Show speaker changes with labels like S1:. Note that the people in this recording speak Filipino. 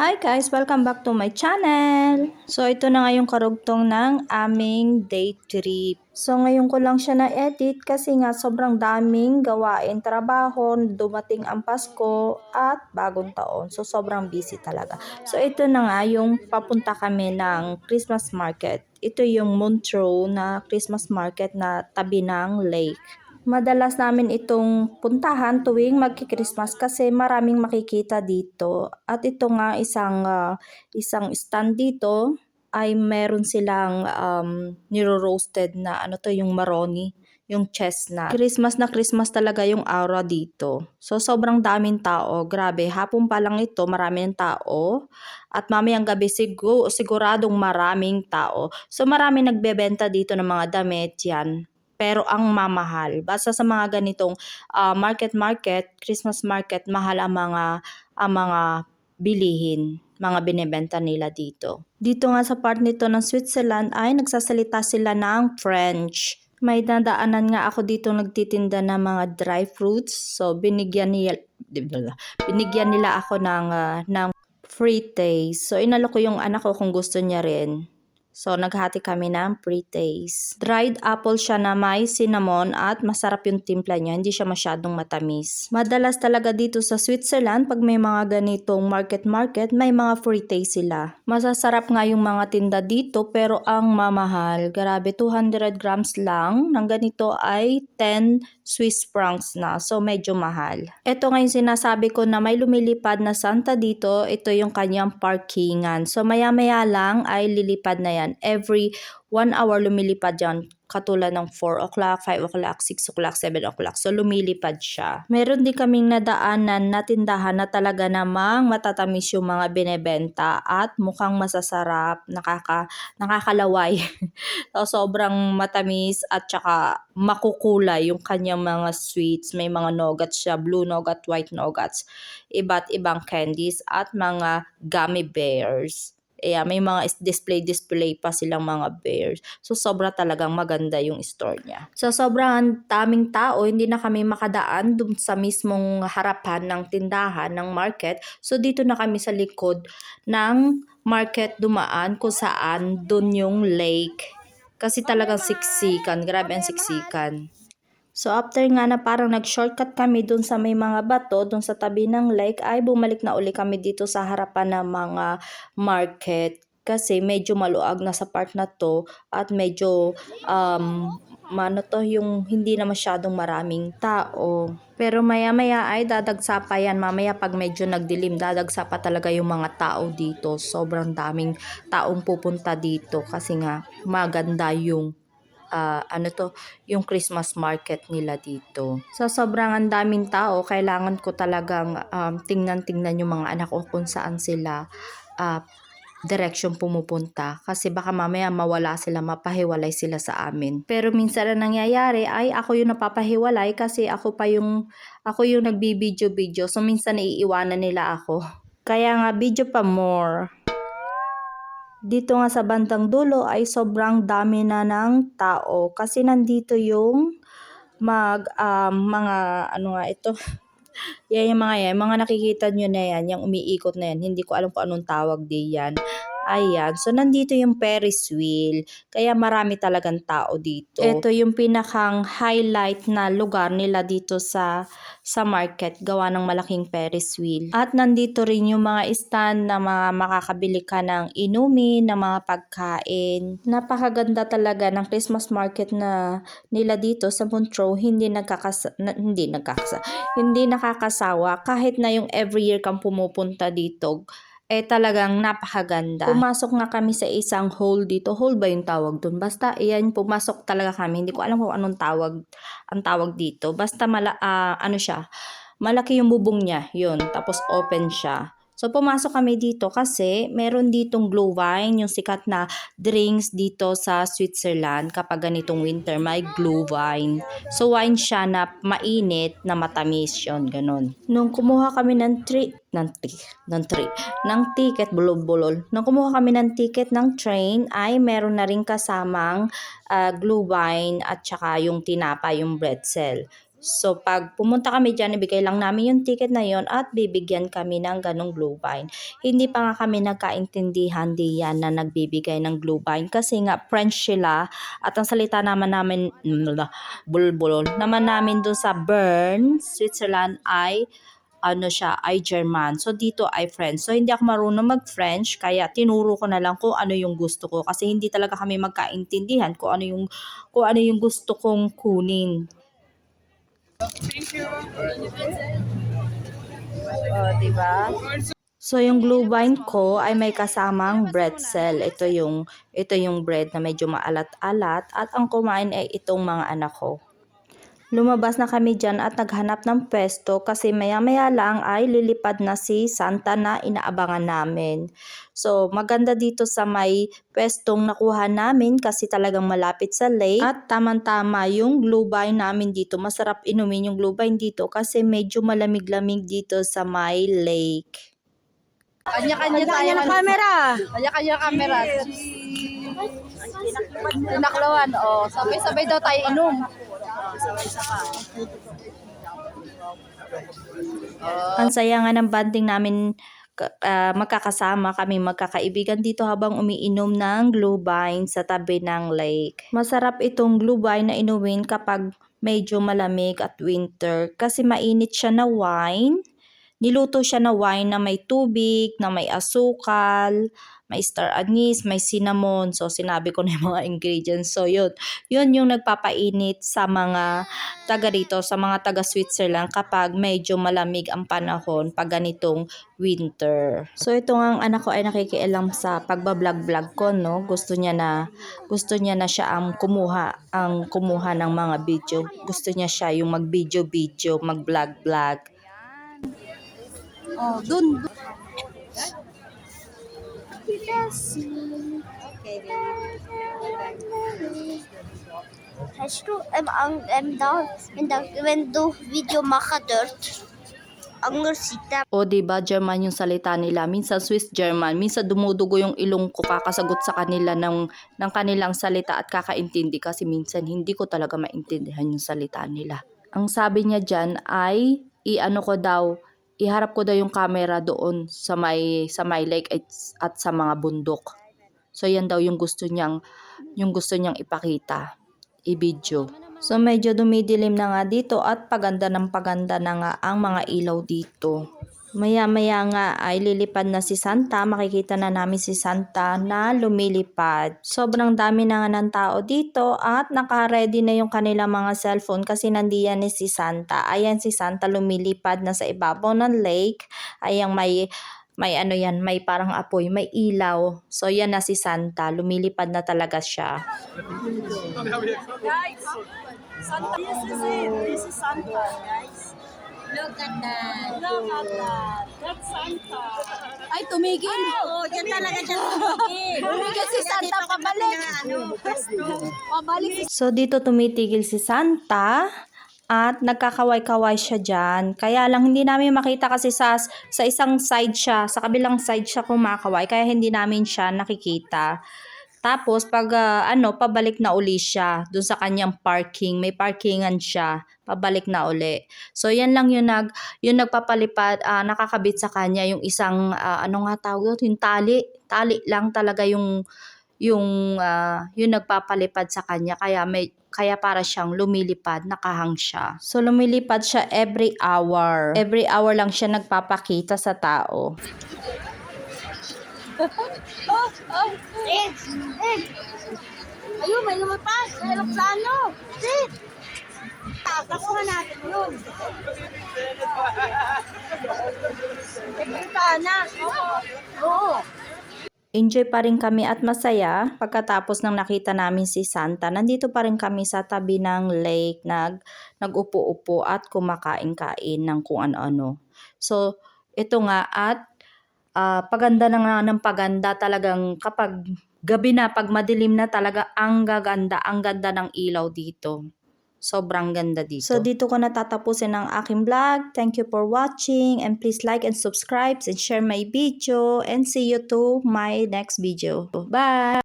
S1: Hi guys! Welcome back to my channel! So ito na nga yung karugtong ng aming day trip. So ngayon ko lang siya na-edit kasi nga sobrang daming gawain, trabaho, dumating ang Pasko at bagong taon. So sobrang busy talaga. So ito na nga yung papunta kami ng Christmas market. Ito yung Montreux na Christmas market na tabi ng lake. Madalas namin itong puntahan tuwing magki-Christmas kasi maraming makikita dito. At ito nga isang stand dito ay meron silang niro-roasted na ano to yung maroni, yung chestnut. Christmas na Christmas talaga yung aura dito. So sobrang daming tao, grabe. Hapon pa lang ito, maraming tao. At mamayang gabi siguradong maraming tao. So marami nagbebenta dito ng mga damit yan, pero ang mamahal. Basta sa mga ganitong market, Christmas market, mahal ang mga bilihin, mga binebenta nila dito. Dito nga sa part nito ng Switzerland ay nagsasalita sila ng French. May dadaanan nga ako dito nagtitinda ng mga dry fruits. So binigyan nila ako ng free taste. So inalo ko yung anak ko kung gusto niya rin. So, naghati kami ng pre-taste. Dried apple siya na may cinnamon at masarap yung timpla niya. Hindi siya masyadong matamis. Madalas talaga dito sa Switzerland, pag may mga ganitong market, may mga free taste sila. Masasarap nga yung mga tinda dito pero ang mamahal. Grabe, 200 grams lang. Nang ganito ay 10 Swiss francs na. So, medyo mahal. Ito nga yung sinasabi ko na may lumilipad na Santa dito. Ito yung kanyang parkingan. So, maya-maya lang ay lilipad na yan. Every 1 hour lumilipad yan. Katulad ng 4 o'clock, 5 o'clock, 6 o'clock, 7 o'clock. So, lumilipad siya. Meron din kaming nadaanan na tindahan na talaga namang matatamis yung mga binebenta at mukhang masasarap, nakakalaway. So, sobrang matamis at saka makukulay yung kanyang mga sweets. May mga nuggets siya, blue nugget, white nuggets, iba't ibang candies at mga gummy bears. May mga display pa silang mga bears. So, sobra talagang maganda yung store niya. So, sobrang daming tao, hindi na kami makadaan dun sa mismong harapan ng tindahan, ng market. So, dito na kami sa likod ng market dumaan kung saan dun yung lake. Kasi talagang siksikan, grabe ang siksikan. So after nga na parang nag-shortcut kami dun sa may mga bato, dun sa tabi ng lake, ay bumalik na uli kami dito sa harapan ng mga market. Kasi medyo maluag na sa part na to at medyo yung hindi na masyadong maraming tao. Pero maya-maya ay dadagsa pa yan. Mamaya pag medyo nagdilim, dadagsa pa talaga yung mga tao dito. Sobrang daming taong pupunta dito kasi nga maganda yung yung Christmas market nila dito. So, sobrang ang daming tao, kailangan ko talagang tingnan yung mga anak ko kung saan sila direction pumupunta. Kasi baka mamaya mawala sila, mapahiwalay sila sa amin. Pero minsan na nangyayari ay ako yung napapahiwalay kasi ako yung nagbibideo. So, minsan naiiwanan nila ako. Kaya nga, video pa more. Dito nga sa bandang dulo ay sobrang dami na ng tao kasi nandito yung mga ano nga ito. Yan yung mga nakikita nyo na yan, yung umiikot na yan. Hindi ko alam kung anong tawag diyan. Ayan, so nandito yung Ferris wheel, kaya marami talagang tao dito. Ito yung pinakang highlight na lugar nila dito sa market, gawa ng malaking Ferris wheel. At nandito rin yung mga stand na mga makakabili ka ng inumin, ng mga pagkain. Napakaganda talaga ng Christmas market na nila dito sa Montreux, hindi nakakasawa kahit na yung every year kang pumupunta dito. Talagang napakaganda. Pumasok nga kami sa isang hall dito. Hall ba yung tawag dun? Basta, pumasok talaga kami. Hindi ko alam kung anong tawag dito. Basta, ano siya, malaki yung bubong niya. Yun. Tapos, open siya. So, pumasok kami dito kasi meron ditong Glühwein, yung sikat na drinks dito sa Switzerland. Kapag ganitong winter, may Glühwein. So, wine siya na mainit, na matamis yun, ganun. Nung kumuha kami ng ticket, bulol. Nung kumuha kami ng ticket ng train, ay meron na rin kasamang Glühwein at saka yung tinapa, yung pretzel. So, pag pumunta kami dyan, ibigay lang namin yung ticket na yon at bibigyan kami ng ganong glühwein. Hindi pa nga kami nagkaintindihan diyan na nagbibigay ng glühwein kasi nga French sila at ang salita namin bulbul naman namin doon sa Bern, Switzerland ay ay German. So, dito ay French. So, hindi ako marunong mag-French, kaya tinuro ko na lang kung ano yung gusto ko. Kasi hindi talaga kami magkaintindihan kung ano yung gusto kong kunin. Diba? So, yung glühwein ko ay may kasamang bretzel. Ito yung bread na medyo maalat-alat at ang kumain ay itong mga anak ko. Lumabas na kami dyan at naghanap ng pwesto kasi maya-maya lang ay lilipad na si Santa na inaabangan namin. So, maganda dito sa may pwestong nakuha namin kasi talagang malapit sa lake at tamang-tama yung glühwein namin dito. Masarap inumin yung glühwein dito kasi medyo malamig-lamig dito sa may lake.
S2: Kanya-kanya tayo ng camera. Kanya-kanya camera. Tinaklawan. Oh, sabay-sabay daw tayo inom.
S1: Ang saya nga ng banding namin magkakasama kami magkakaibigan dito habang umiinom ng glühwein sa tabi ng lake. Masarap itong glühwein na inumin kapag medyo malamig at winter kasi mainit siya na wine. Niluto siya na wine na may tubig, na may asukal, may star anise, may cinnamon. So, sinabi ko na yung mga ingredients. So, yun yung nagpapainit sa mga taga rito, sa mga taga Switzerland kapag medyo malamig ang panahon pag ganitong winter. So, ito nga ang anak ko ay nakikialam sa pagbablog-vlog ko, no? Gusto niya na siya ang kumuha ng mga video. Gusto niya siya yung mag-video, mag-vlog-vlog.
S2: Oh, dun.
S3: Hast du wenn du Video machen dort, anders sieht
S1: O diba, German yung salita nila. Minsan Swiss German. Minsan dumudugo yung ilong ko kakasagot sa kanila ng kanilang salita at kakaintindi kasi minsan hindi ko talaga maintindihan yung salita nila. Ang sabi niya dyan ay iharap ko daw yung camera doon sa may lake at sa mga bundok. So yan daw yung gusto niyang ipakita, i-video. So medyo dumidilim na nga dito at paganda na nga ang mga ilaw dito. Maya-maya nga ay lilipad na si Santa. Makikita na namin si Santa na lumilipad. Sobrang dami na nga ng tao dito at naka-ready na yung kanilang mga cellphone kasi nandiyan ni si Santa. Ayan si Santa lumilipad na sa ibabaw ng lake. Ayan may parang apoy, may ilaw. So yan na si Santa. Lumilipad na talaga siya.
S2: Guys, Santa, this is Santa, guys.
S3: Look at that.
S2: Look at that. That's Santa.
S3: Ay, tumigil. Oo, yan talaga siya tumigil.
S2: Tumigil si Santa, pabalik. Pabalik.
S1: So dito tumitigil si Santa at nagkakaway-kaway siya dyan. Kaya lang hindi namin makita kasi sa isang side siya, sa kabilang side siya kumakaway kaya hindi namin siya nakikita. Tapos pag pabalik na uli siya doon sa kanyang parking, may parkingan siya, pabalik na uli. So yan lang yung nagpapalipad, nakakabit sa kanya yung isang yung tali lang talaga yung nagpapalipad sa kanya kaya para siyang lumilipad, nakahang siya. So lumilipad siya every hour. Every hour lang siya nagpapakita sa tao.
S2: Ayun, may lumapag. May aeroplano. Sit. Takuha natin yun. Aeroplano. Oo.
S1: Enjoy pa rin kami at masaya pagkatapos ng nakita namin si Santa. Nandito pa rin kami sa tabi ng lake, nag-upo-upo at kumakain-kain ng kung ano-ano. So, ito nga at paganda na nga ng paganda talagang kapag gabi na, pag madilim na talaga ang ganda ng ilaw dito. Sobrang ganda dito. So dito ko natatapusin ang aking vlog. Thank you for watching and please like and subscribe and share my video and see you to my next video. Bye!